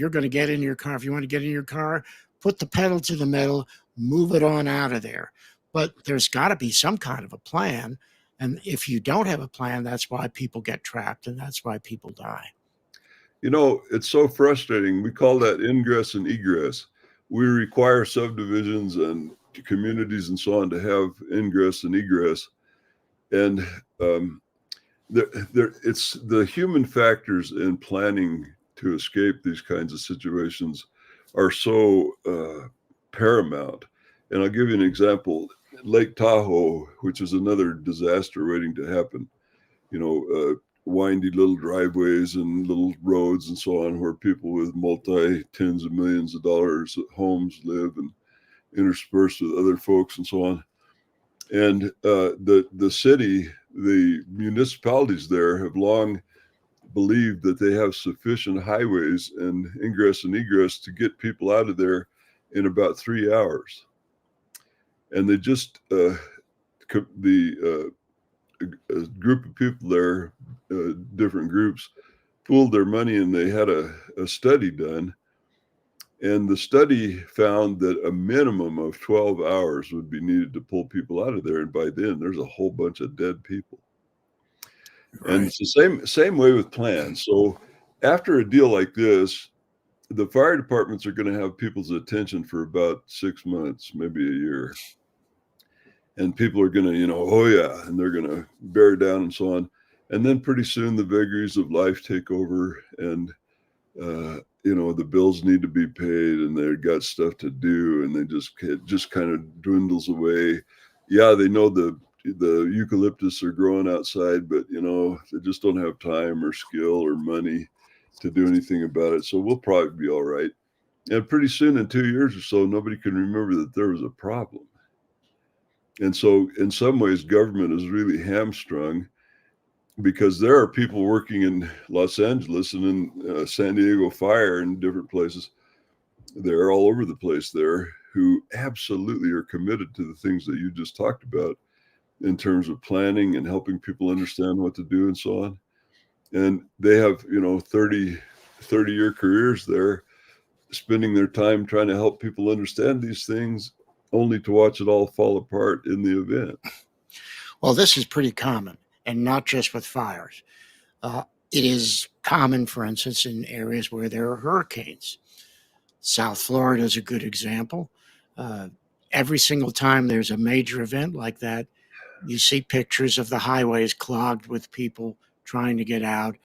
you're going to get in your car. If you want to get in your car, put the pedal to the metal, move it on out of there. But there's got to be some kind of a plan. And if you don't have a plan, that's why people get trapped and that's why people die. It's so frustrating. We call that ingress and egress. We require subdivisions and communities and so on to have ingress and egress. And it's the human factors in planning to escape these kinds of situations are so paramount. And I'll give you an example. Lake Tahoe, which is another disaster waiting to happen, windy little driveways and little roads and so on, where people with tens of millions of dollars homes live and interspersed with other folks and so on. And the city, the municipalities there have long believed that they have sufficient highways and ingress and egress to get people out of there in about 3 hours. And they just, a group of people there, different groups, pooled their money and they had a study done. And the study found that a minimum of 12 hours would be needed to pull people out of there. And by then, there's a whole bunch of dead people. Right. And it's the same way with plans. So after a deal like this, the fire departments are going to have people's attention for about 6 months, maybe a year. And people are going to, oh yeah, and they're going to bear down and so on. And then pretty soon the vagaries of life take over and, the bills need to be paid and they've got stuff to do and it just kind of dwindles away. Yeah, they know the eucalyptus are growing outside, but, they just don't have time or skill or money to do anything about it. So we'll probably be all right. And pretty soon in 2 years or so, nobody can remember that there was a problem. And so in some ways, government is really hamstrung because there are people working in Los Angeles and in San Diego fire and different places. They're all over the place there who absolutely are committed to the things that you just talked about in terms of planning and helping people understand what to do and so on. And they have, 30-year careers there, spending their time trying to help people understand these things, only to watch it all fall apart in the event. Well, this is pretty common, and not just with fires. It is common, for instance, in areas where there are hurricanes. South Florida is a good example. Every single time there's a major event like that, you see pictures of the highways clogged with people trying to get out.